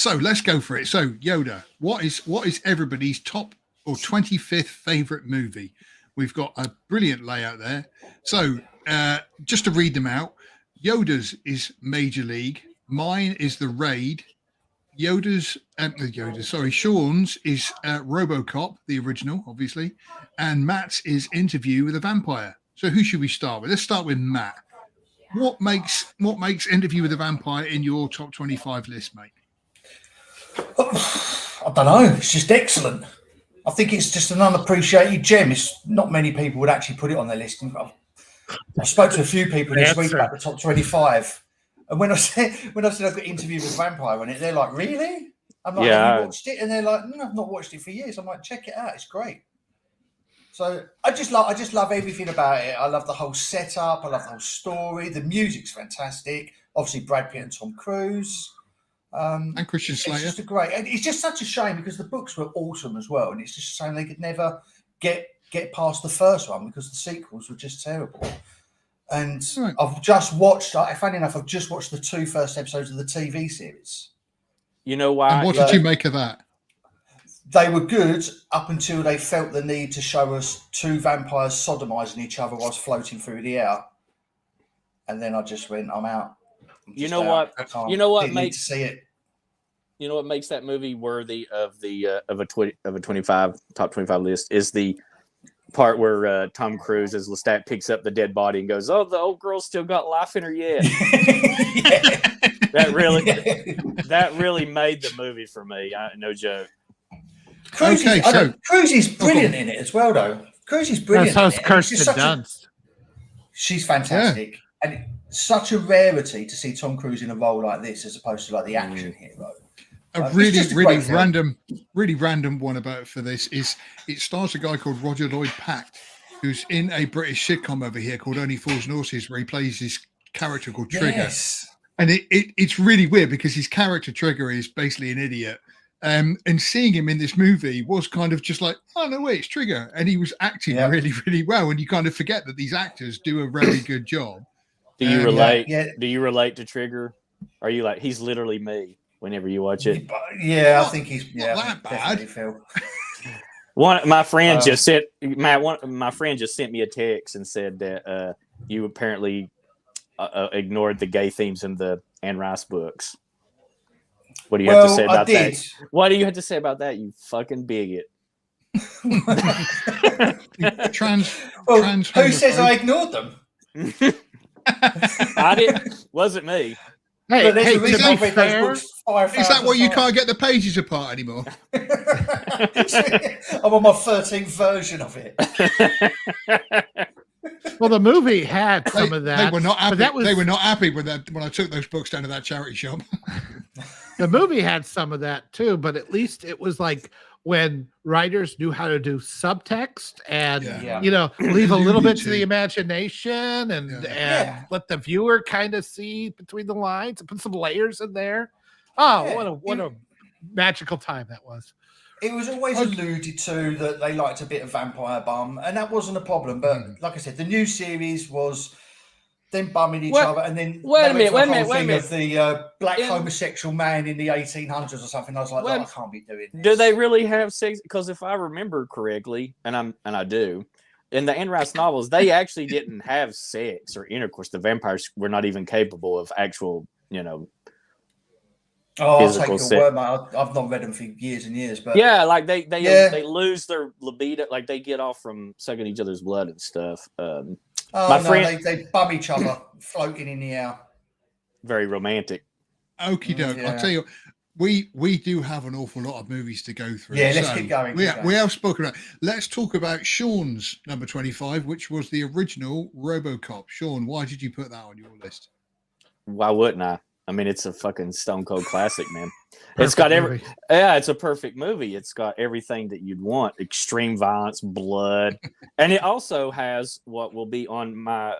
So let's go for it. So Yoda, what is everybody's top or 25th favorite movie? We've got a brilliant layout there. So just to read them out, Yoda's is Major League. Mine is The Raid. Sean's is RoboCop, the original, obviously, and Matt's is Interview with a Vampire. So who should we start with? Let's start with Matt. What makes Interview with a Vampire in your top 25 list, mate? I don't know. It's just excellent. I think it's just an unappreciated gem. It's not many people would actually put it on their list. I spoke to a few people this week about the top 25. And when I said I've got Interview with a Vampire on it, they're like, "Really?" I'm like, "Have you watched it?" And they're like, "No, I've not watched it for years." I'm like, "Check it out, it's great." So I just love everything about it. I love the whole setup. I love the whole story. The music's fantastic. Obviously, Brad Pitt and Tom Cruise, and Christian Slater. It's just a great. And it's just such a shame because the books were awesome as well, and it's just a shame they could never get past the first one because the sequels were just terrible. And right. I've just watched, funny enough, I've just watched the 2 first episodes of the TV series. You know why? And what did you make of that? They were good up until they felt the need to show us 2 vampires sodomizing each other whilst floating through the air. And then I just went, I'm out. You know what? You know what makes to see it. You know what makes that movie worthy of the of a 25 top 25 list is the part where Tom Cruise as Lestat picks up the dead body and goes, "Oh, the old girl's still got life in her yet." That really made the movie for me. No joke. Cruise is brilliant in it as well, though. Cruise is brilliant. That's Kirsten Dunst. She's fantastic, and it's such a rarity to see Tom Cruise in a role like this as opposed to like the action hero. A really random one about for this is it stars a guy called Roger Lloyd Pact, who's in a British sitcom over here called Only Fools and Horses, where he plays this character called Trigger. Yes. And it's really weird because his character Trigger is basically an idiot. And seeing him in this movie was kind of just like, oh no way, it's Trigger. And he was acting really, really well. And you kind of forget that these actors do a really good job. Do you relate? Do you relate to Trigger? Are you like, he's literally me? Whenever you watch it, I think he's not that bad. My friend just sent me a text and said that you apparently ignored the gay themes in the Anne Rice books. What do you have to say about that? What do you have to say about that? You fucking bigot. Who says I ignored them? I didn't. Wasn't me. Hey, is that why you can't get the pages apart anymore? I'm on my 13th version of it. Well, the movie had some of that. They were not happy. They were not happy when I took those books down to that charity shop. The movie had some of that too, but at least it was like when writers knew how to do subtext and leave a little bit to the imagination and let the viewer kind of see between the lines and put some layers in there. Oh, what a magical time that was. It was always alluded to that they liked a bit of vampire bum, and that wasn't a problem. But like I said, the new series was them bumming each other, and then wait a minute. Of the black homosexual man in the 1800s or something. I was like, I can't be doing this. Do they really have sex? Because if I remember correctly, and I do, in the Anne Rice novels, they actually didn't have sex or intercourse. The vampires were not even capable of actual, I'll take your word, mate. I've not read them for years and years, but like they lose their libido, like they get off from sucking each other's blood and stuff. They bum each other floating in the air. Very romantic. Okie doke. I'll tell you, we do have an awful lot of movies to go through. Yeah, let's keep going. We have spoken about. Let's talk about Sean's number 25, which was the original RoboCop. Sean, why did you put that on your list? Why wouldn't I? I mean, it's a fucking stone cold classic, man. It's got it's a perfect movie. It's got everything that you'd want: extreme violence, blood, and it also has what will be on my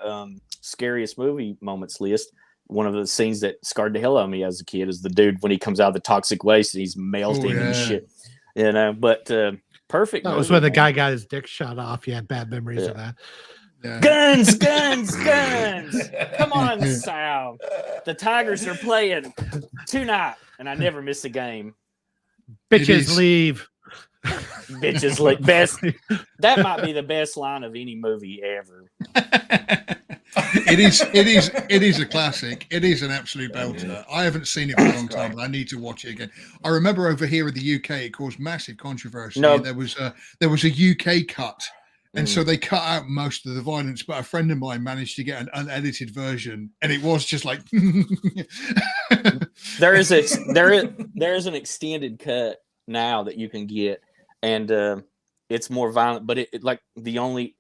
scariest movie moments list. One of the scenes that scarred the hell out of me as a kid is the dude when he comes out of the toxic waste and he's melting and shit. But perfect. That was when the guy got his dick shot off. You had bad memories of that. Yeah. Guns, guns, guns. Come on, Sal. The Tigers are playing tonight, and I never miss a game. Bitches leave. Bitches leave. Best. That might be the best line of any movie ever. It is a classic. It is an absolute belter. I haven't seen it for a long time, but I need to watch it again. I remember over here in the UK, it caused massive controversy. No. There was a UK cut, and so they cut out most of the violence. But a friend of mine managed to get an unedited version, and it was just like there is an extended cut now that you can get, and it's more violent. But it like the only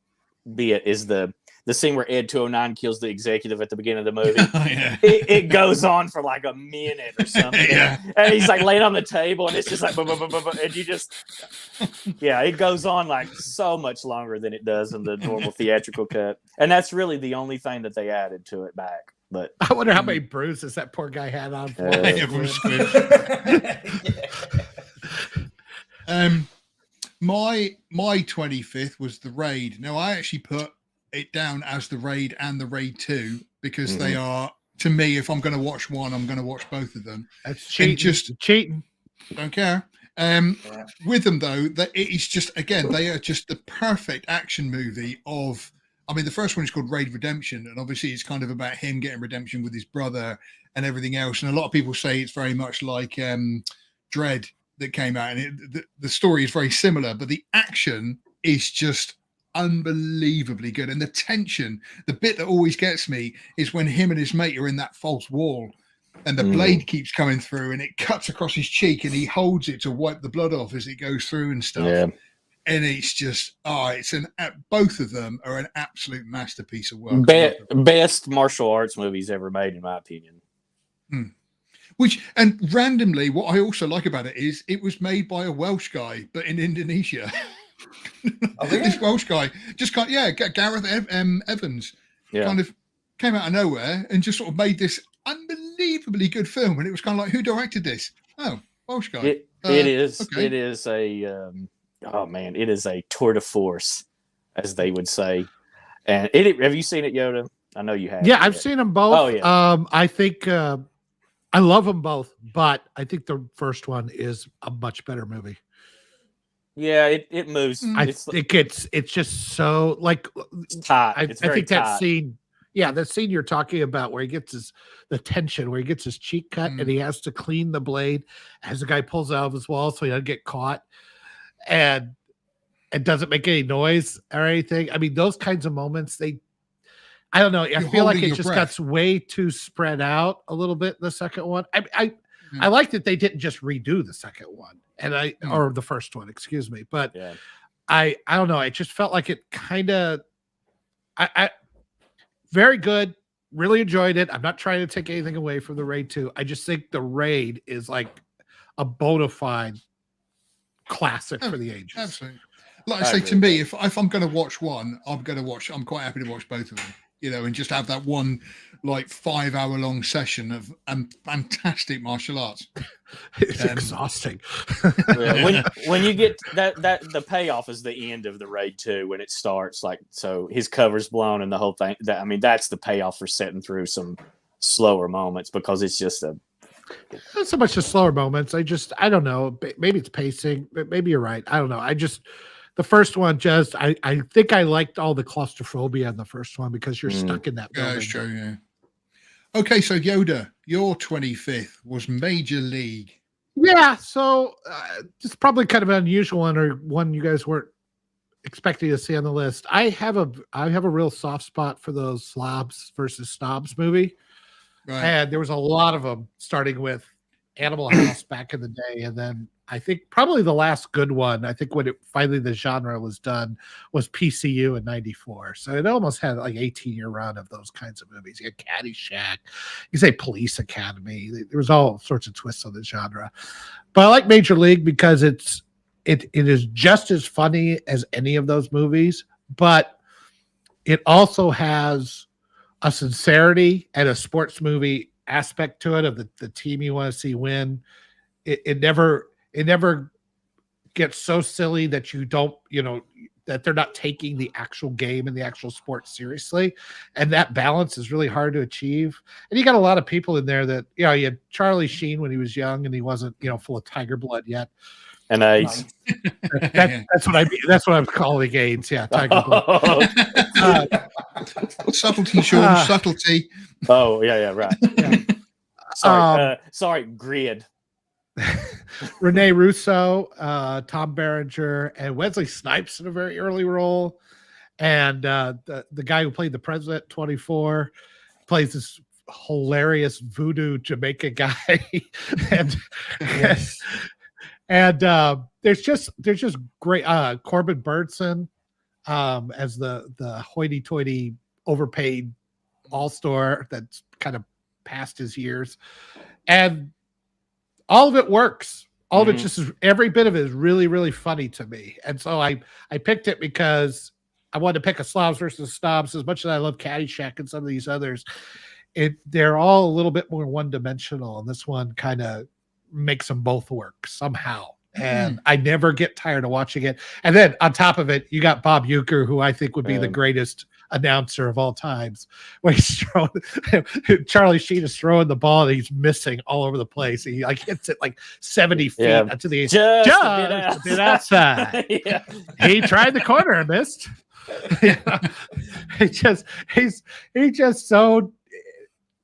bit is the scene where Ed 209 kills the executive at the beginning of the movie. Yeah. It goes on for like a minute or something. Yeah. And he's like laying on the table and it's just like, and you just, it goes on like so much longer than it does in the normal theatrical cut. And that's really the only thing that they added to it back. But I wonder how many bruises that poor guy had on. My 25th was The Raid. Now I actually put it down as The Raid and The Raid 2 because they are, to me, if I'm going to watch one, I'm going to watch both of them. That's cheating. Don't care. With them though, that it is just, again, they are just the perfect action movie of, I mean, the first one is called Raid Redemption, and obviously it's kind of about him getting redemption with his brother and everything else. And a lot of people say it's very much like Dread that came out, and the story is very similar, but the action is just unbelievably good. And the tension, the bit that always gets me is when him and his mate are in that false wall and the blade keeps coming through and it cuts across his cheek and he holds it to wipe the blood off as it goes through and stuff. Yeah. And it's just, both of them are an absolute masterpiece of work. Best martial arts movies ever made, in my opinion. And randomly, what I also like about it is it was made by a Welsh guy, but in Indonesia. This Welsh guy just Gareth Evans kind of came out of nowhere and just sort of made this unbelievably good film. And it was kind of like, who directed this? Oh, Welsh guy. It is a tour de force, as they would say. And have you seen it, Yoda? I know you have. Yeah, I've seen them both. Oh, yeah. I think I love them both, but I think the first one is a much better movie. Yeah, it moves. I think it's just so like it's tight. I think that scene. Yeah, the scene you're talking about where he gets the tension, where he gets his cheek cut and he has to clean the blade as the guy pulls out of his wall so he doesn't get caught, and it doesn't make any noise or anything. I mean, those kinds of moments, I don't know. I feel like it just got way too spread out a little bit in the second one. I like that they didn't just redo the second one or the first one, excuse me. But I don't know. It just felt like it kind of, very good. Really enjoyed it. I'm not trying to take anything away from the Raid 2. I just think the Raid is like a bona fide classic for the ages. Absolutely. Like I say, to me, if I'm going to watch one, I'm quite happy to watch both of them, and just have that one like 5-hour-long session of fantastic martial arts. It's exhausting. When you get that the payoff is the end of the Raid 2 when it starts, like, so his cover's blown and the whole thing. That's the payoff for setting through some slower moments, because it's just not so much the slower moments. I don't know. Maybe it's pacing. Maybe you're right. I don't know. The first one, I think I liked all the claustrophobia in the first one because you're stuck in that building. Yeah, that's true, yeah. Okay, so Yoda, your 25th was Major League. Yeah, so it's probably kind of an unusual one, or one you guys weren't expecting to see on the list. I have a real soft spot for those slobs versus snobs movie. Right. And there was a lot of them, starting with Animal House back in the day, and then I think probably the last good one, I think when finally the genre was done, was PCU in '94. So it almost had like 18-year run of those kinds of movies. You had Caddyshack, you say Police Academy. There was all sorts of twists on the genre. But I like Major League because it is just as funny as any of those movies, but it also has a sincerity and a sports movie aspect to it, of the team you want to see win. It never gets so silly that you don't, that they're not taking the actual game and the actual sport seriously, and that balance is really hard to achieve. And you got a lot of people in there that, you know, you had Charlie Sheen when he was young and he wasn't, you know, full of tiger blood yet. And AIDS. That's what I mean. That's what I'm calling AIDS. Yeah, tiger blood. Subtlety, Sean. Subtlety. Oh yeah, right. Yeah. Sorry, grid. Rene Russo, Tom Berenger, and Wesley Snipes in a very early role. And the guy who played the president, 24, plays this hilarious voodoo Jamaica guy. and Yes. and there's just great Corbin Burnson as the hoity-toity overpaid all-star that's kind of past his years. And all of it works. All of it just is, every bit of it is really, really funny to me. And so I picked it because I wanted to pick a slobs versus snobs. As much as I love Caddyshack and some of these others, they're all a little bit more one-dimensional, and this one kind of makes them both work somehow. And I never get tired of watching it. And then on top of it, you got Bob Uecker, who I think would be the greatest announcer of all times. When he's throwing, Charlie Sheen is throwing the ball and he's missing all over the place. He like hits it like 70 feet to the just a bit outside. He tried the corner and missed. He's just so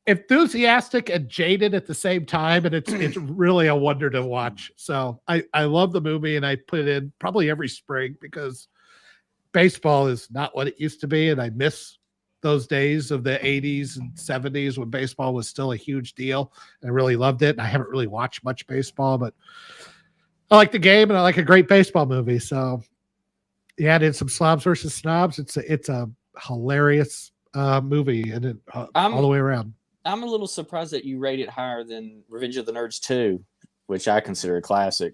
enthusiastic and jaded at the same time, and it's really a wonder to watch. So I love the movie, and I put it in probably every spring because baseball is not what it used to be, and I miss those days of the 80s and 70s when baseball was still a huge deal, and I really loved it. And I haven't really watched much baseball, but I like the game and I like a great baseball movie. So yeah, it is some slobs versus snobs. It's a hilarious movie, and all the way around. I'm a little surprised that you rate it higher than Revenge of the Nerds 2, which I consider a classic.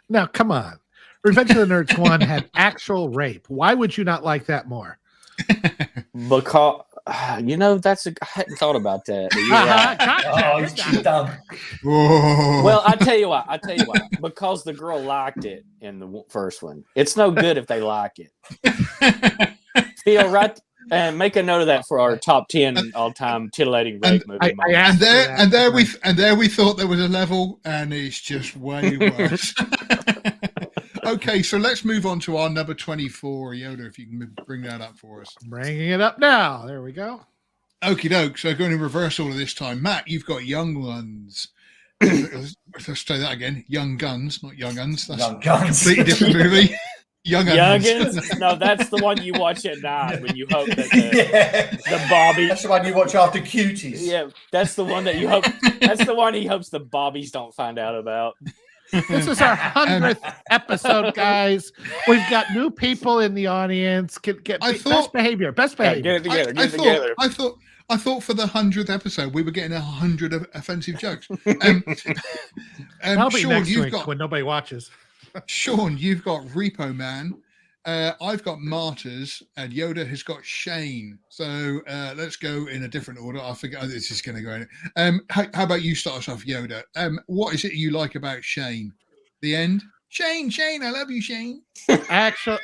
Now, come on. Revenge of the Nerds 1 had actual rape. Why would you not like that more? Because, you know, I hadn't thought about that. You're dumb. Well, I tell you why. Because the girl liked it in the first one. It's no good if they like it. Feel right. And make a note of that for our top 10 all-time titillating rape movie. And there we thought there was a level, and it's just way worse. Okay, so let's move on to our number 24, Yoda. If you can bring that up for us. Bringing it up now. There we go. Okie doke. So going in reverse order this time. Matt, you've got Young Ones. Let's try that again. Young Guns, not Young Uns. That's Young Guns. A completely different movie. Youngins? No, that's the one you watch at night when you hope that the Bobby. That's the one you watch after Cuties. Yeah, that's the one that you hope. That's the one he hopes the Bobbies don't find out about. This is our 100th episode, guys. We've got new people in the audience. Best behavior. Best behavior. Get it together. I thought for the 100th episode we were getting 100 offensive jokes. That'll be Sean, next week when nobody watches. Sean, you've got Repo Man. I've got Martyrs, and Yoda has got Shane. So let's go in a different order. I forget how this is going to go. How about you start us off, Yoda? What is it you like about Shane? The end? Shane, I love you, Shane. Actually,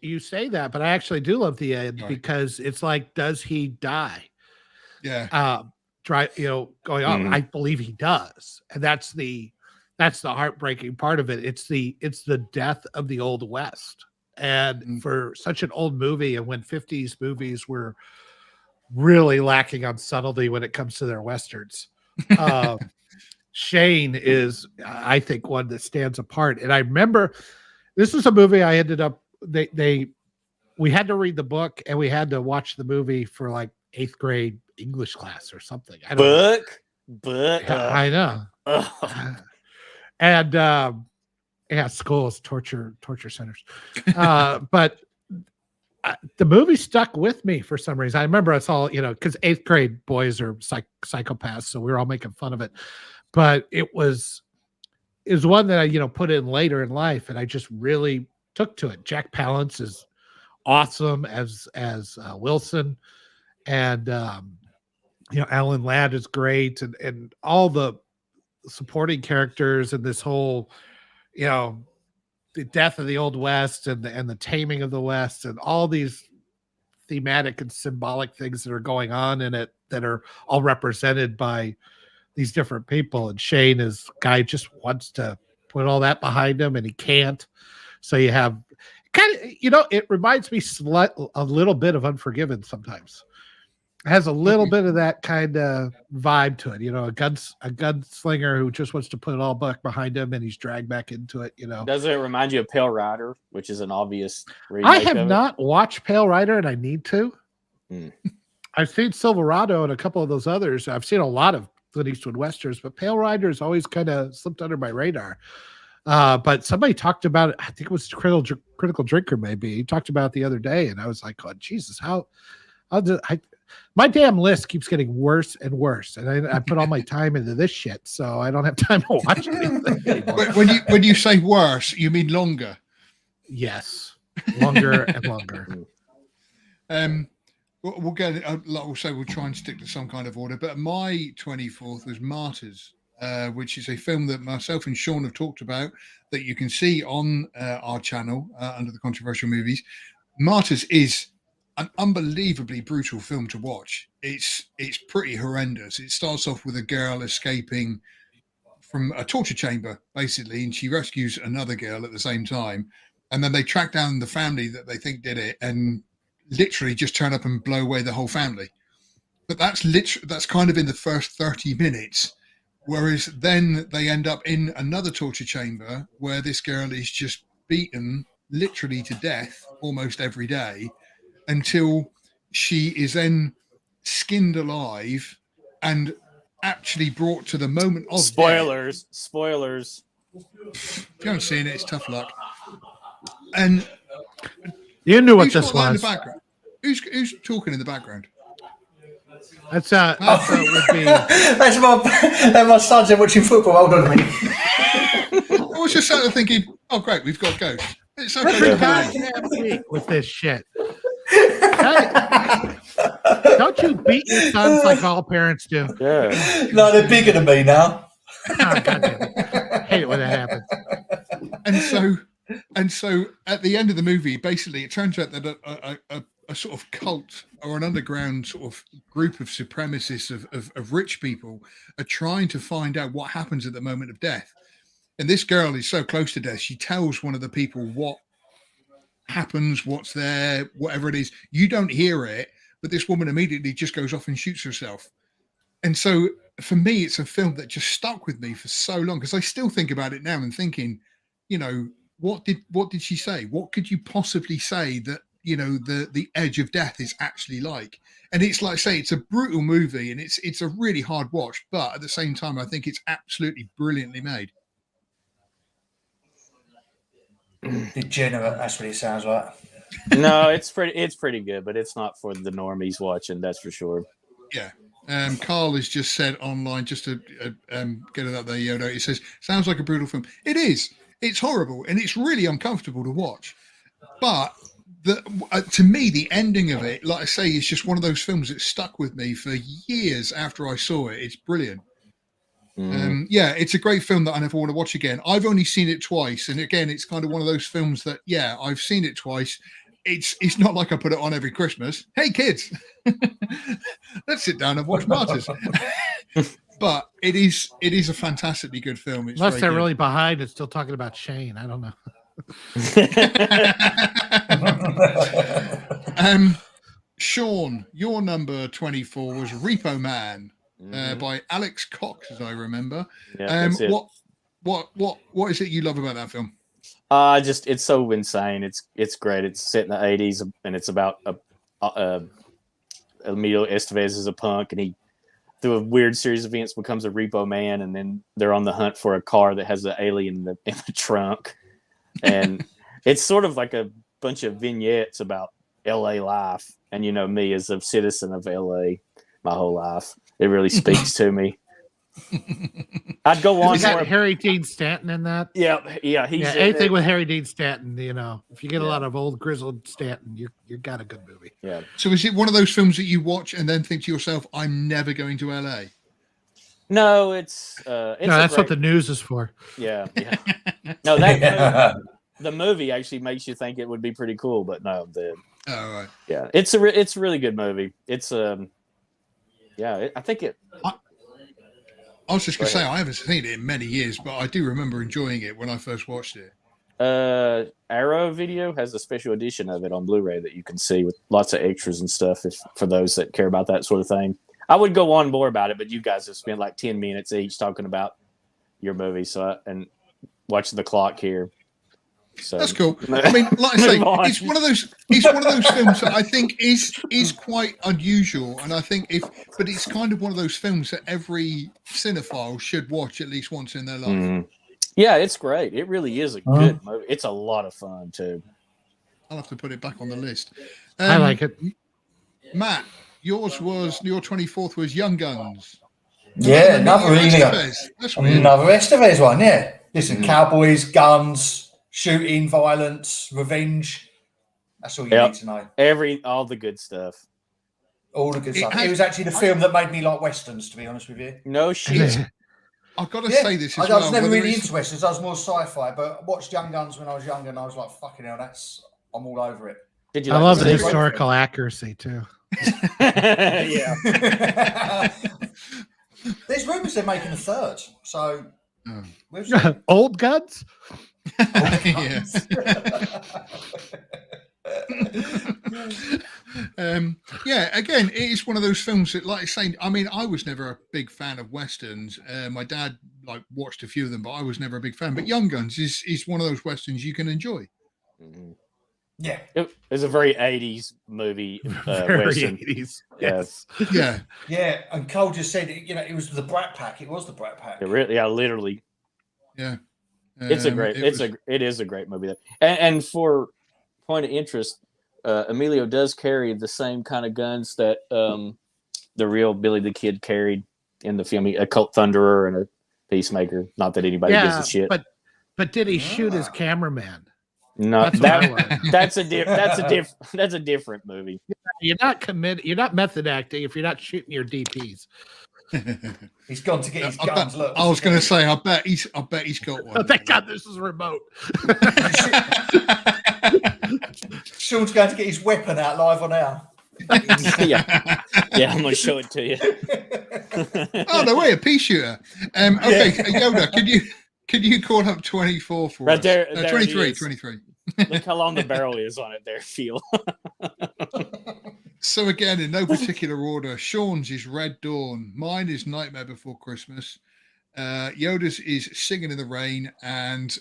you say that, but I actually do love the end because it's like, does he die? Yeah. Going on. I believe he does, and that's the heartbreaking part of it. It's the death of the Old West. And for such an old movie, and when 50s movies were really lacking on subtlety when it comes to their Westerns, Shane is, I think, one that stands apart. And I remember this was a movie I ended up, we had to read the book and we had to watch the movie for like 8th grade English class or something. I know. And schools, torture centers. But the movie stuck with me for some reason. I remember us all, because 8th grade boys are psychopaths, so we were all making fun of it. But it was one that I, put in later in life, and I just really took to it. Jack Palance is awesome as Wilson, and Alan Ladd is great, and all the supporting characters and this whole death of the Old West and the taming of the West and all these thematic and symbolic things that are going on in it that are all represented by these different people. And Shane is guy just wants to put all that behind him and he can't. So you have kind of, it reminds me a little bit of Unforgiven sometimes. It has a little bit of that kind of vibe to it, a gunslinger who just wants to put it all back behind him and he's dragged back into it, Doesn't it remind you of Pale Rider, which is an obvious remake I have of not watched Pale Rider and I need to. I've seen Silverado and a couple of those others. I've seen a lot of Clint Eastwood Westerns, but Pale Rider has always kind of slipped under my radar. But somebody talked about it. I think it was Critical Drinker, maybe. He talked about it the other day, and I was like, oh, Jesus, my damn list keeps getting worse and worse, and I put all my time into this shit, so I don't have time to watch anything anymore. When you say worse, you mean longer? Yes, longer and longer. We'll get. We'll try and stick to some kind of order. But my 24th was Martyrs, which is a film that myself and Sean have talked about that you can see on our channel under the Controversial Movies. Martyrs is an unbelievably brutal film to watch. It's pretty horrendous. It starts off with a girl escaping from a torture chamber, basically, and she rescues another girl at the same time. And then they track down the family that they think did it and literally just turn up and blow away the whole family. But that's kind of in the first 30 minutes. Whereas then they end up in another torture chamber where this girl is just beaten literally to death almost every day, until she is then skinned alive and actually brought to the moment of spoilers. Death. Spoilers. If you haven't seen it, it's tough luck. And you knew what this was. In the background? Who's talking in the background? That's would be. That's my son's watching football. Hold on a minute. I was just sat there thinking, oh great, we've got ghosts. It's okay with this shit. Don't you beat your sons like all parents do? Yeah. No, they're bigger than me now. Oh, God damn it. I hate it when that happens. And so at the end of the movie, basically, it turns out that a sort of cult or an underground sort of group of supremacists of rich people are trying to find out what happens at the moment of death. And this girl is so close to death, she tells one of the people what happens, what's there, whatever it is. You don't hear it, but this woman immediately just goes off and shoots herself. And so for me, it's a film that just stuck with me for so long, because I still think about it now and thinking, what did she say? What could you possibly say that, the edge of death is actually like? And it's like I say, it's a brutal movie and it's a really hard watch, but at the same time, I think it's absolutely brilliantly made. Degenerate, that's what it sounds like. No, it's pretty good, but it's not for the normies watching, that's for sure. Yeah. Carl has just said online, just to get it up there, Yoda, he says, sounds like a brutal film. It is. It's horrible and it's really uncomfortable to watch. But to me, the ending of it, like I say, is just one of those films that stuck with me for years after I saw it. It's brilliant. Yeah, it's a great film that I never want to watch again. I've only seen it twice. And again, it's kind of one of those films that, yeah, I've seen it twice. It's not like I put it on every Christmas. Hey, kids, let's sit down and watch Martyrs. But it is a fantastically good film. It's unless they're really behind and still talking about Shane. I don't know. Sean, your number 24 was Repo Man by Alex Cox, as I remember. Yeah, what is it you love about that film? It's so insane. It's great. It's set in the 80s and it's about Emilio Estevez is a punk and he, through a weird series of events, becomes a repo man, and then they're on the hunt for a car that has an alien in the trunk. And it's sort of like a bunch of vignettes about LA life. And me as a citizen of LA my whole life, it really speaks to me. I'd go on. Is that Harry Dean Stanton in that? Yeah. He's anything with Harry Dean Stanton. If you get a lot of old grizzled Stanton, you got a good movie. Yeah. So is it one of those films that you watch and then think to yourself, "I'm never going to LA"? No, it's that's what the news is for. Yeah. No, that the movie actually makes you think it would be pretty cool, but no, right. Yeah, it's a really good movie. It's yeah, I think it. I was just gonna say I haven't seen it in many years, but I do remember enjoying it when I first watched it. Arrow Video has a special edition of it on Blu-ray that you can see with lots of extras and stuff. For those that care about that sort of thing, I would go on more about it, but you guys have spent like 10 minutes each talking about your movie, and watching the clock here. So that's cool. I mean, like I say, it's one of those films that I think is quite unusual, and I think but it's kind of one of those films that every cinephile should watch at least once in their life. Mm. Yeah, it's great. It really is a good movie. It's a lot of fun too. I'll have to put it back on the list. I like it. Matt, your 24th was Young Guns. Yeah, another Estevez one. Yeah, listen, cowboys, guns, shooting, violence, revenge. That's all you need to know. All the good stuff. All the good stuff. It was actually the film that made me like westerns, to be honest with you. No shit. I've got to say this as I was never really into westerns. I was more sci-fi, but I watched Young Guns when I was younger, and I was like, "Fucking hell, I'm all over it." Did you? I love the historical accuracy too. Yeah. There's rumours they're making a third. So, Old Guns. Again, it is one of those films that, like I say, I mean, I was never a big fan of westerns. My dad watched a few of them, but I was never a big fan. But Young Guns is one of those westerns you can enjoy. Mm-hmm. Yeah, it was a very 80s movie. Very western. 80s. Yes. Yeah. And Cole just said, it was the Brat Pack. It was the Brat Pack. Literally. Yeah. It is a great movie. And for point of interest, Emilio does carry the same kind of guns that the real Billy the Kid carried in the film, a Colt Thunderer and a Peacemaker. Not that anybody gives a shit. But did he shoot his cameraman? No, that's a different movie. You're not method acting if you're not shooting your DPs. He's gone to get his guns. Look, I was going to say, I bet he's got one. Oh, thank God this is remote. Sean's going to get his weapon out live on air. yeah, I'm going to show it to you. Oh no, wait, a pea shooter. Okay, Yoda, could you call up 24 for right us? there? 23. Look how long the barrel is on it there, Feel. So again, in no particular order, Sean's is Red Dawn. Mine is Nightmare Before Christmas. Yoda's is Singing in the Rain, and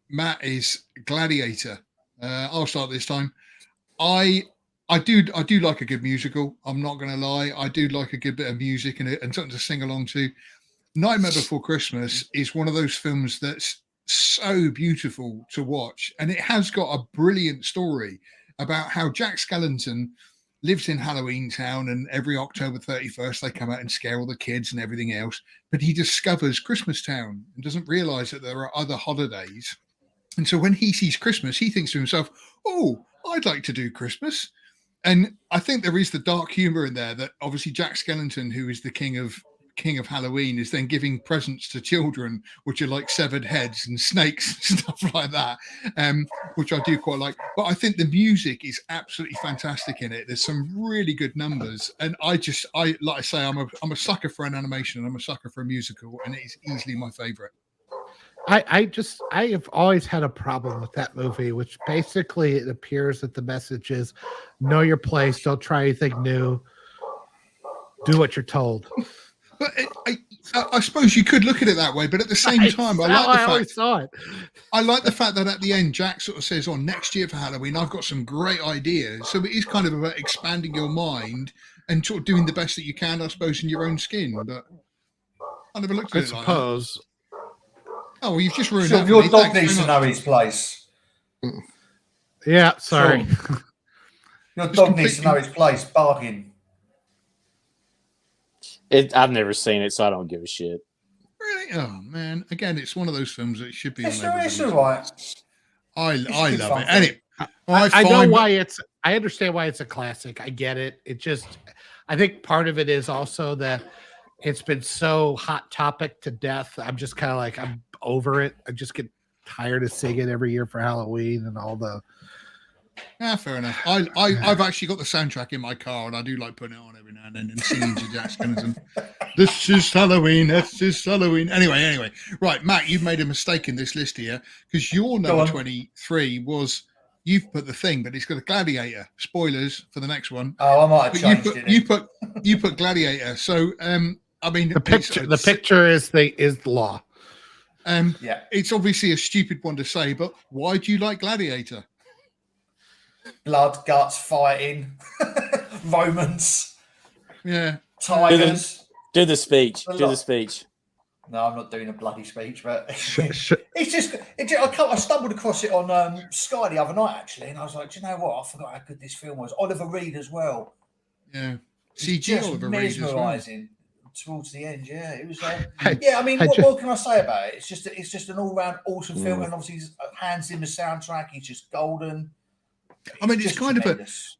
Matt is Gladiator. I'll start this time. I do like a good musical. I'm not going to lie. I do like a good bit of music and something to sing along to. Nightmare Before Christmas is one of those films that's so beautiful to watch, and it has got a brilliant story about how Jack Skellington lives in Halloween Town, and every October 31st they come out and scare all the kids and everything else, but he discovers Christmas Town and doesn't realize that there are other holidays. And so when he sees Christmas, he thinks to himself, oh, I'd like to do Christmas. And I think there is the dark humor in there that obviously Jack Skellington, who is the king of Halloween, is then giving presents to children, which are like severed heads and snakes and stuff like that, which I do quite like. But I think the music is absolutely fantastic in it. There's some really good numbers, and I like I say, I'm a sucker for an animation, and I'm a sucker for a musical, and it is easily my favorite. I have always had a problem with that movie, which basically it appears that the message is know your place, don't try anything new, do what you're told. But I suppose you could look at it that way, but at the same time, I like the fact that at the end, Jack sort of says, "Oh, next year for Halloween, I've got some great ideas." So it is kind of about expanding your mind and sort of doing the best that you can, I suppose, in your own skin. But I never looked at it like that. Oh, well, you've just ruined it. Your dog needs to know his place. Yeah, sorry. Sure. Your dog needs to know his place. Bargain. I've never seen it, so I don't give a shit. Really? Oh man! Again, it's one of those films that should be. It's all right. I love it, and it. I know why it's. I understand why it's a classic. I get it. It just. I think part of it is also that it's been so hot topic to death. I'm just kind of like I'm over it. I just get tired of singing every year for Halloween and all the. Yeah, fair enough. I've actually got the soundtrack in my car, and I do like putting it on every now and then and singing to Jack Skellington. This is Halloween. This is Halloween. Anyway, right, Matt, you've made a mistake in this list here because your number 23 was you've put The Thing, but it's got a Gladiator. Spoilers for the next one. Oh, I might have changed it. You put Gladiator. So I mean, the picture is the law. Yeah, it's obviously a stupid one to say, but why do you like Gladiator? Blood, guts, fighting, Romans. Yeah. Tigers. Do the speech. Do the speech. No, I'm not doing a bloody speech, but it's just. I stumbled across it on Sky the other night, actually, and I was like, do you know what? I forgot how good this film was. Oliver Reed as well. Yeah. CG Oliver Reed as well. Towards the end, yeah, it was. Yeah, I mean, what can I say about it? It's just an all-round awesome film, and obviously Hans Zimmer's soundtrack. He's just golden. I mean, it's kind tremendous.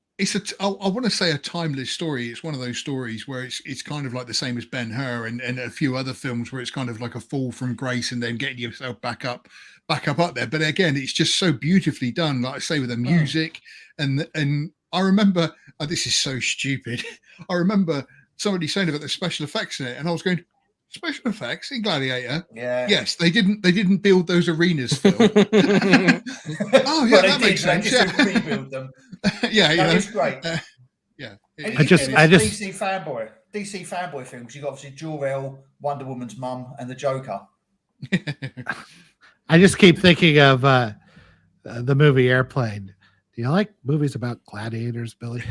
I want to say a timeless story. It's one of those stories where it's kind of like the same as Ben-Hur and a few other films where it's kind of like a fall from grace and then getting yourself back up there. But again, it's just so beautifully done. Like I say, with the music and I remember this is so stupid. I remember somebody saying about the special effects in it, and I was going, special effects in Gladiator? Yeah. Yes, they didn't build those arenas, Phil. Oh yeah, that makes sense. They just rebuild them. Yeah, it's great. Yeah. I just DC fanboy films. You got obviously Jor-El, Wonder Woman's mum, and the Joker. I just keep thinking of the movie Airplane. Do you like movies about gladiators, Billy?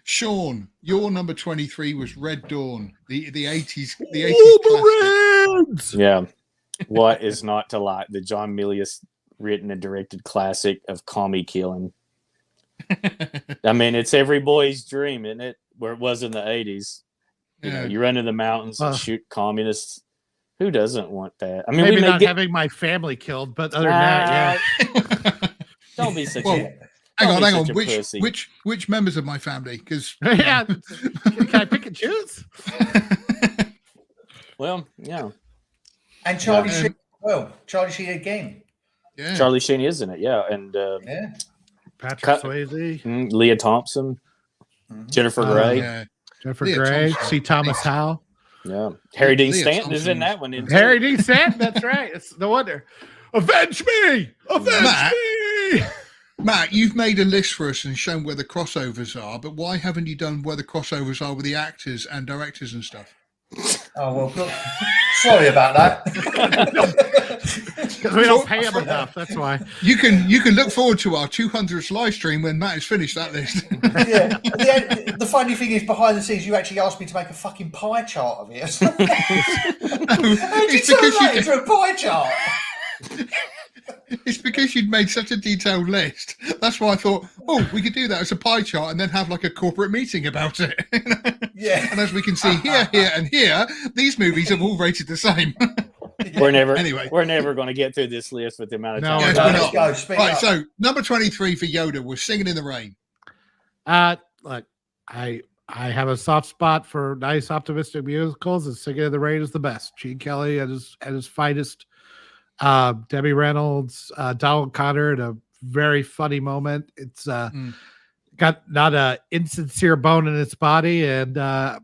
Sean, your number 23 was Red Dawn, the 80s classic. Yeah. What is not to like? The John Milius written and directed classic of commie killing. I mean, it's every boy's dream, isn't it? Where it was in the 80s. You know, you run in the mountains and shoot communists. Who doesn't want that? I mean, maybe not having my family killed, but other than that, yeah. Don't be such Hang on. Which members of my family? Because yeah, can I pick and choose? Well, yeah. And Charlie Sheen. Well, Charlie Sheen again. Yeah. Charlie Sheen is in it, yeah, and Patrick Swayze, Leah Thompson, Jennifer Grey, Jennifer Leah Grey, Thompson. C. Thomas Howell. Yeah, Harry Dean Leah Stanton is in Thompson. that one. Harry Dean Stanton, that's right. It's no wonder. Avenge me! Avenge me! Matt, you've made a list for us and shown where the crossovers are, but why haven't you done where the crossovers are with the actors and directors and stuff? Oh, well, good. Sorry about that. Because we don't pay him enough, that's why. You can look forward to our 200th live stream when Matt has finished that list. Yeah. The funny thing is, behind the scenes, you actually asked me to make a fucking pie chart of it. How did you turn that into a pie chart? It's because you'd made such a detailed list. That's why I thought, we could do that as a pie chart and then have like a corporate meeting about it. Yeah. And as we can see here, and here, these movies have all rated the same. We're never going to get through this list with the amount of time. Yes, let's go. Speak right, up. so number 23 for Yoda was Singing in the Rain. Look, I have a soft spot for nice optimistic musicals, and Singing in the Rain is the best. Gene Kelly at his finest. Debbie Reynolds, Donald Connor at a very funny moment. It's got not a insincere bone in its body, and I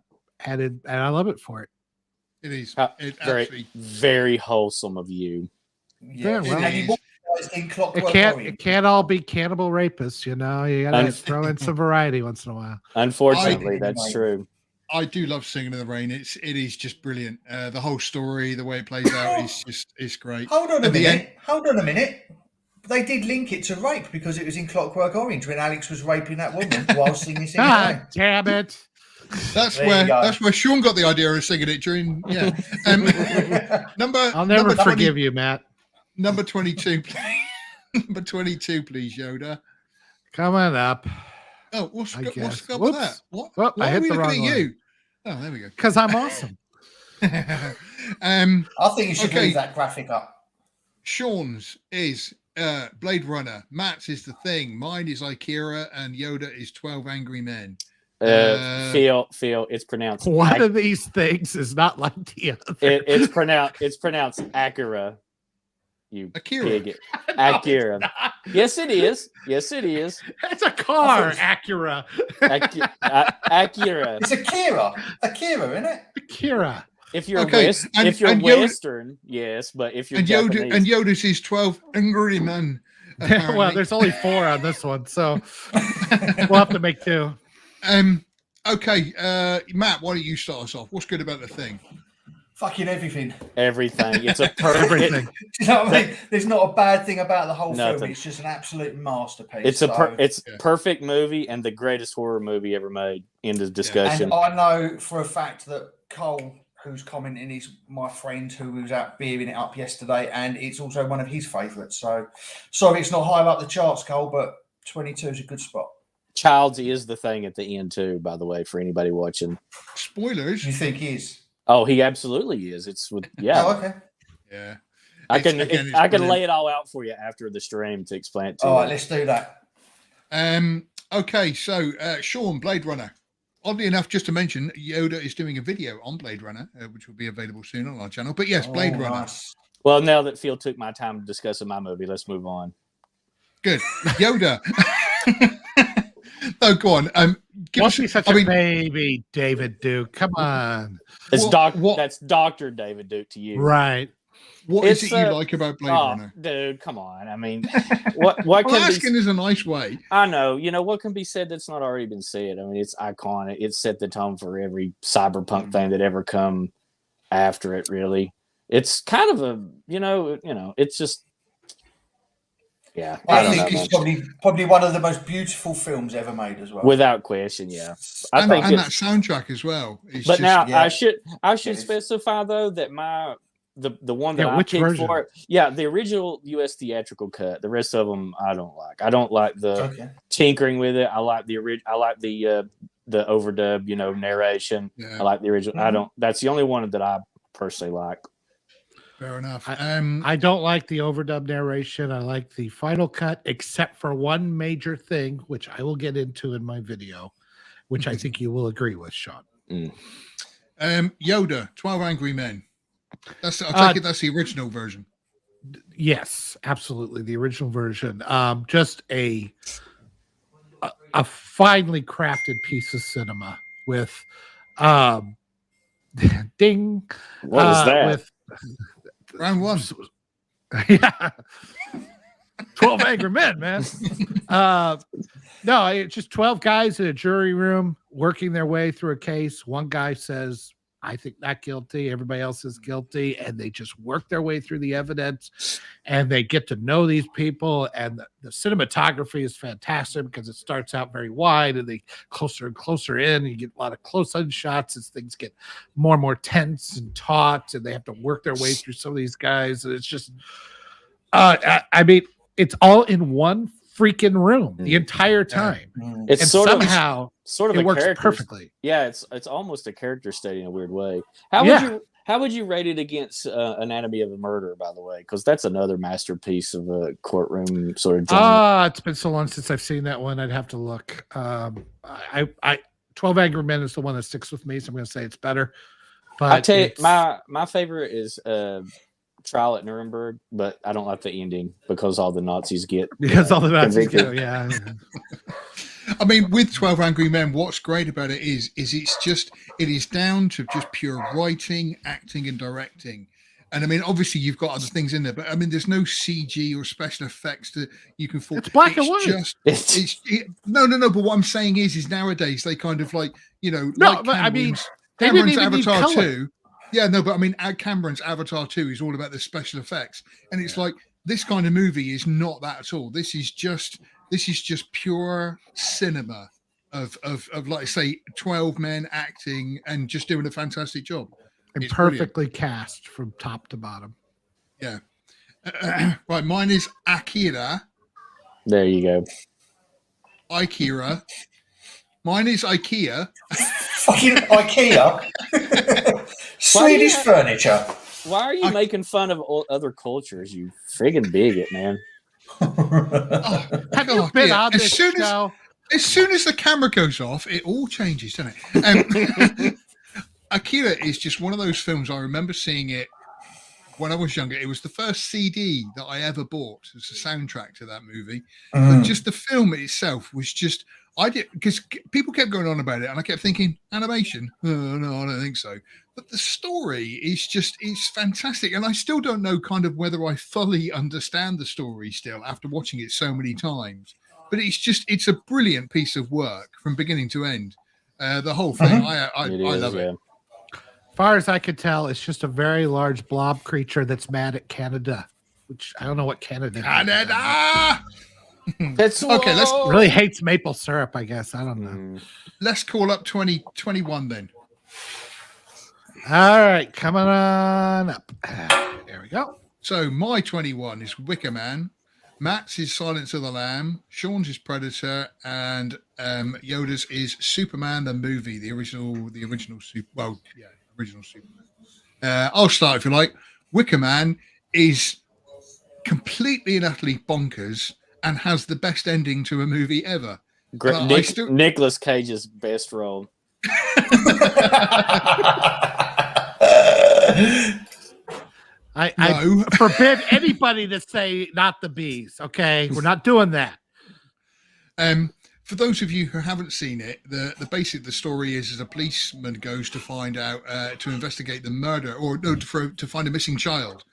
love it for it. It is. Very, very wholesome of you. Yeah, well, it can't all be cannibal rapists, you know. You gotta throw in some variety once in a while. Unfortunately, that's true. I do love Singing in the Rain. It is just brilliant. The whole story, the way it plays out, is great. Hold on a minute. They did link it to rape because it was in Clockwork Orange when Alex was raping that woman while singing. God damn it! That's where Sean got the idea of singing it during. Yeah. I'll never forgive you, Matt. Number 22, please. Number 22, please, Yoda. Coming up. Oh, what's up with that? What? Oh, Why I hit are we the looking wrong at one. you? Oh, there we go. Because I'm awesome. I think you should leave that graphic up. Sean's is Blade Runner. Matt's is The Thing. Mine is Akira, and Yoda is 12 Angry Men. Phil, it's pronounced. One of these things is not like the other. It's pronounced Akira. You Akira. pig. Akira. Yes, it is. Yes, it is. It's a car, Acura. Akira. It's Akira. Akira, isn't it? Akira. If you're Okay, Western, yes, but if you're Japanese, Yoda says 12 angry men. Well, there's only 4 on this one, so we'll have to make 2. Okay, Matt, why don't you start us off? What's good about the thing? Fucking everything. Everything. It's a perfect. Everything. You know what I mean? There's not a bad thing about the whole Nothing. film. It's just an absolute masterpiece. It's perfect movie and the greatest horror movie ever made. End of discussion. And I know for a fact that Cole, who's commenting, is my friend who was out beering it up yesterday, and it's also one of his favourites. So, sorry, it's not high up the charts, Cole, but 22 is a good spot. Childs is the thing at the end too, by the way, for anybody watching. Spoilers. You think he is? Oh, he absolutely is. It's with Oh, okay. Yeah. I can brilliant. lay it all out for you after the stream to explain it to you. All right, let's do that. Okay, so Sean, Blade Runner. Oddly enough, just to mention, Yoda is doing a video on Blade Runner, which will be available soon on our channel. But yes, Blade Runner. Nice. Well, now that Phil took my time discussing my movie, let's move on. Good. Yoda. No, go on. Won't be such a baby, David Duke. Come on. It's that's Dr. David Duke to you. Right. What is it you like about Blade Runner? Dude, come on. I mean, what can asking is a nice way. I know. You know, what can be said that's not already been said? I mean, it's iconic. It set the tone for every cyberpunk thing that ever come after it, really. It's kind of a, it's just, yeah. I think it's probably one of the most beautiful films ever made as well. Without question, yeah. And that soundtrack as well. But now I should specify though that the one that I picked for it, the original US theatrical cut. The rest of them I don't like. I don't like the tinkering with it. I like the I like the overdub, narration. Yeah. I like the original. I don't. That's the only one that I personally like. Fair enough. I don't like the overdub narration. I like the final cut, except for one major thing, which I will get into in my video, which I think you will agree with, Sean. Yoda, 12 Angry Men. I take it that's the original version. Yes, absolutely, the original version. Just a finely crafted piece of cinema with ding. What is that? With round one. Yeah. 12 Angry Men, man. No, it's just 12 guys in a jury room working their way through a case. One guy says, I think not guilty. Everybody else is guilty. And they just work their way through the evidence and they get to know these people. And the cinematography is fantastic because it starts out very wide and they closer and closer in. And you get a lot of close-up shots as things get more and more tense and taut. And they have to work their way through some of these guys. And it's just, I mean, it's all in one freaking room the entire time. It's and sort somehow of it a works character perfectly. Yeah, it's almost a character study in a weird way. How would you rate it against Anatomy of a Murder, by the way? Because that's another masterpiece of a courtroom sort of genre. It's been so long since I've seen that one. I'd have to look. 12 Angry Men is the one that sticks with me, so I'm going to say it's better. But I tell you, my favorite is Trial at Nuremberg, but I don't like the ending because all the Nazis get convicted. Yeah. I mean, with 12 Angry Men, what's great about it is it is down to just pure writing, acting, and directing. And I mean, obviously, you've got other things in there, but I mean, there's no CG or special effects that you can fall. It's black and white. No. But what I'm saying is nowadays they kind of like Cameron's Avatar 2. Yeah, no, but I mean, Cameron's Avatar 2 is all about the special effects, and it's like this kind of movie is not that at all. This is just pure cinema of like I say 12 men acting and just doing a fantastic job. And perfectly cast from top to bottom. Yeah. Right, mine is Akira. There you go. Akira. Mine is IKEA. Fucking IKEA. Swedish furniture. Why are you making fun of other cultures, you friggin' bigot, man? Have you been on this show? As soon as the camera goes off, it all changes, doesn't it? Akira is just one of those films. I remember seeing it when I was younger. It was the first CD that I ever bought. It's a soundtrack to that movie. But just the film itself was just, I did, because people kept going on about it, and I kept thinking, animation? Oh, no, I don't think so. But the story is just, it's fantastic. And I still don't know kind of whether I fully understand the story still after watching it so many times. But it's just, it's a brilliant piece of work from beginning to end. The whole thing, I love it. As far as I could tell, it's just a very large blob creature that's mad at Canada, which I don't know what Canada is. Canada! That's okay. Let's really hates maple syrup, I guess. I don't know. Let's call up 2021 then. All right, coming on up. There we go. So my 21 is Wicker Man. Matt's is Silence of the Lamb. Sean's is Predator, and Yoda's is Superman the movie, the original original Superman. I'll start if you like. Wicker Man is completely and utterly bonkers and has the best ending to a movie ever. Nicolas Cage's best role. I forbid anybody to say not the bees. Okay, we're not doing that. For those of you who haven't seen it, the story is a policeman goes to find out to investigate the murder, or no, to find a missing child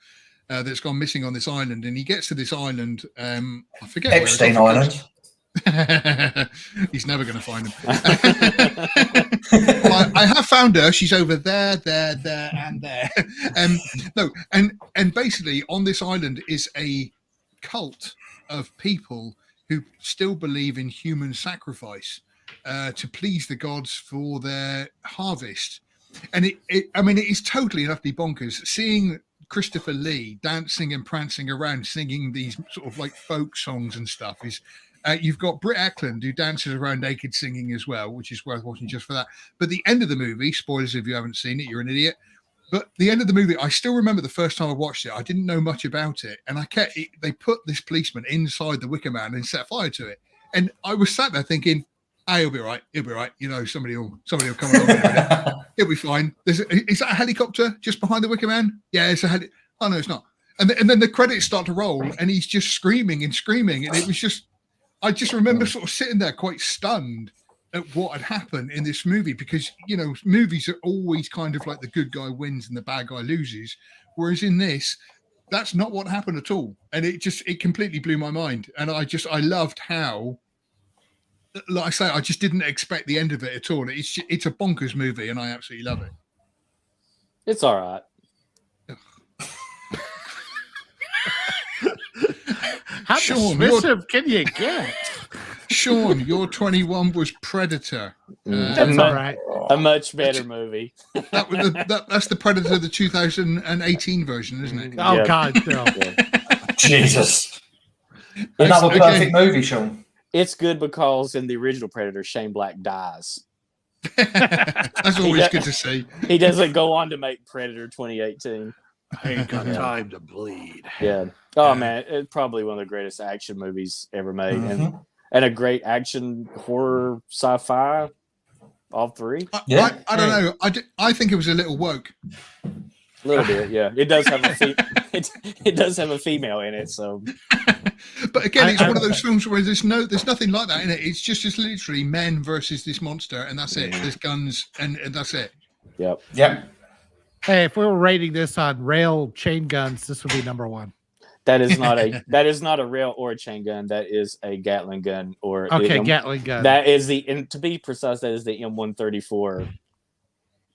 that's gone missing on this island, and he gets to this island. I forget Epstein Island. He's never going to find him. Well, I have found her. She's over there, and there. And basically on this island is a cult of people who still believe in human sacrifice to please the gods for their harvest. And it is totally and utterly bonkers. Seeing Christopher Lee dancing and prancing around, singing these sort of like folk songs and stuff is. You've got Britt Eklund, who dances around naked singing as well, which is worth watching just for that. But the end of the movie, spoilers if you haven't seen it, you're an idiot. But the end of the movie, I still remember the first time I watched it. I didn't know much about it. And they put this policeman inside the Wicker Man and set fire to it. And I was sat there thinking, he'll be right. He'll be right. You know, somebody will come along in a minute. He'll be fine. Is that a helicopter just behind the Wicker Man? Yeah, it's a helicopter. Oh, no, it's not. And then the credits start to roll and he's just screaming. And it was just, I just remember sort of sitting there quite stunned at what had happened in this movie, because, you know, movies are always kind of like the good guy wins and the bad guy loses. Whereas in this, that's not what happened at all. And it completely blew my mind. And I loved how, like I say, I just didn't expect the end of it at all. It's a bonkers movie and I absolutely love it. It's all right. How dismissive can you get? Sean, your 21 was Predator. That's all right. A much better movie. That's the Predator, the 2018 version, isn't it? Oh, yeah. God, no. Jesus. Another perfect movie, Sean. It's good because in the original Predator, Shane Black dies. That's always good to see. He doesn't go on to make Predator 2018. I ain't got time to bleed. Yeah. Oh, man. It's probably one of the greatest action movies ever made. And a great action, horror, sci-fi. All three. I don't know. I think it was a little woke. A little bit, yeah. It does have it does have a female in it, so. But again, it's one of those films where there's nothing like that in it. It's just literally men versus this monster, and that's it. There's guns, and that's it. Yep. Hey, if we were rating this on rail chain guns, this would be number one. That is not a rail or a chain gun. That is a Gatling gun Gatling gun. That is to be precise, that is the M134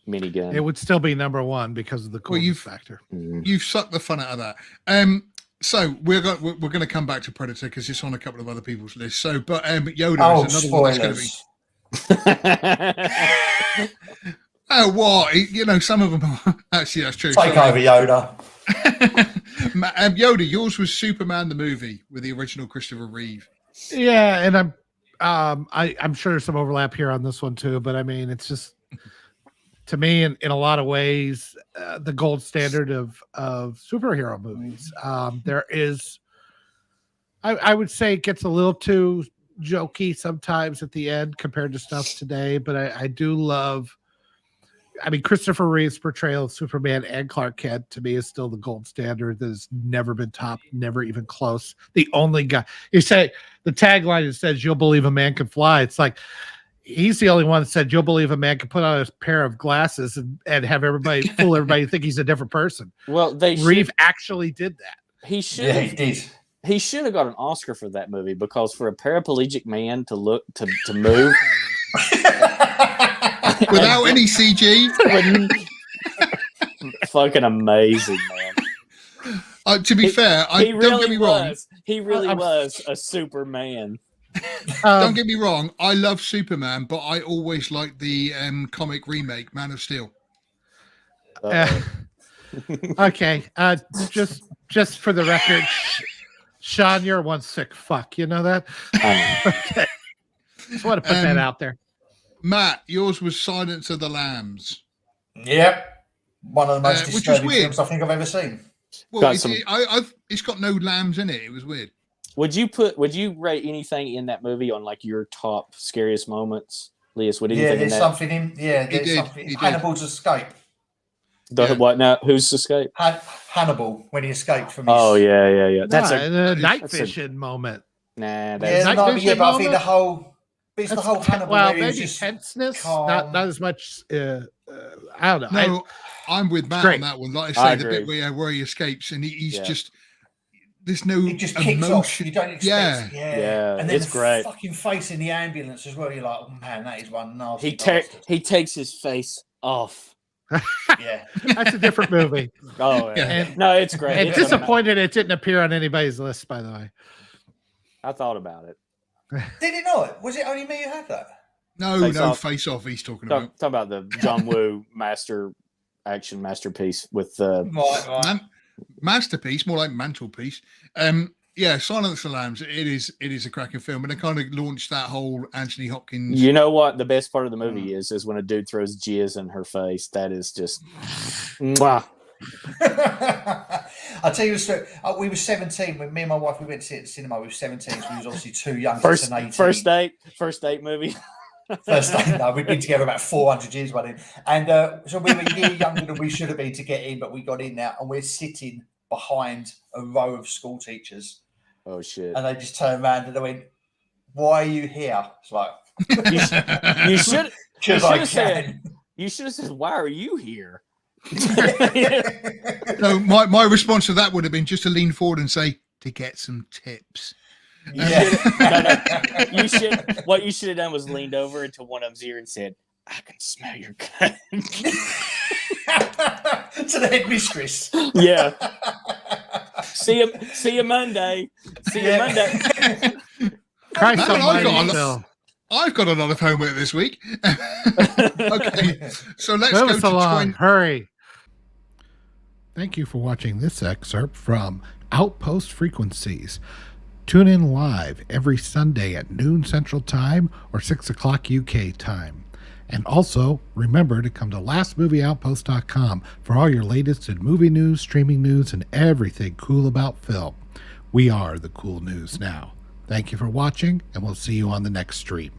minigun. It would still be number one because of the coolness factor. You've sucked the fun out of that. So we're going to come back to Predator because it's on a couple of other people's lists. So, but Yoda is another one that's going to be. Oh, what? You know, some of them are. Actually, that's true. Take over, Yoda. Yoda, yours was Superman the movie with the original Christopher Reeve. Yeah, and I'm sure there's some overlap here on this one too, but I mean, it's just, to me, in a lot of ways, the gold standard of superhero movies. There is, I would say, it gets a little too jokey sometimes at the end compared to stuff today, but I do love. I mean, Christopher Reeve's portrayal of Superman and Clark Kent to me is still the gold standard that has never been topped, never even close. The only guy you say the tagline that says "You'll believe a man can fly." It's like he's the only one that said "You'll believe a man can put on a pair of glasses and have everybody fool everybody think he's a different person." Well, Reeve actually did that. He should. Yeah, he did. He should have got an Oscar for that movie because for a paraplegic man to move. Without any CG. Fucking amazing, man. To be fair, don't get me wrong. He really was a Superman. Don't get me wrong. I love Superman, but I always like the comic remake, Man of Steel. Okay. Just for the record, Sean, you're one sick fuck. You know that? Okay. Just want to put that out there. Matt, yours was Silence of the Lambs. Yep. One of the most disturbing weird. films I think I've ever seen. Well, it's got no lambs in it. It was weird. Would you rate anything in that movie on like your top scariest moments, Lias? Would anything there's in that? something in. Yeah, there's something. Hannibal's escape. What now? Who's escape? Hannibal when he escaped from. Oh yeah. That's a night vision moment. Nah, that's but I think the whole. It's the whole Hannibal. Well, maybe tenseness, not as much. I don't know. No, I'm with Matt on that one. Like I say, the bit where he escapes and he's just there's no he just kicks off. You don't expect. Yeah. And then it's great. Fucking face in the ambulance as well. You're like, oh man, that is one nasty. He takes his face off. Yeah, that's a different movie. Oh yeah. No, it's great. And disappointed it didn't appear on anybody's list, by the way. I thought about it. Did it not? Was it only me who had that? No, Face Off. He's talking about. Talk about the John Woo action masterpiece with masterpiece, more like mantelpiece. Silence of the Lambs. It is a cracking film, and it kind of launched that whole Anthony Hopkins. You know what? The best part of the movie is when a dude throws jizz in her face. That is just. Mwah. I'll tell you, we were 17 when me and my wife we went to see it at the cinema. We were 17, so we was obviously too young to turn 18. First date movie. First date, no, we've been together about 400 years by then, and so we were a year younger than we should have been to get in, but we got in now, and we're sitting behind a row of school teachers. Oh shit! And they just turned around and they went, "Why are you here?" It's like you should have said. You should have said, "Why are you here?" No, my response to that would have been just to lean forward and say, "To get some tips." Yeah. What you should have done was leaned over into one of them's ear and said, "I can smell your gun." To the headmistress. Yeah. See you Monday. See you Monday. Christ I've got a lot of homework this week. Okay, so let's go to Hurry. Thank you for watching this excerpt from Outpost Frequencies. Tune in live every Sunday at noon Central Time or 6 o'clock UK time. And also, remember to come to lastmovieoutpost.com for all your latest in movie news, streaming news, and everything cool about film. We are the cool news now. Thank you for watching, and we'll see you on the next stream.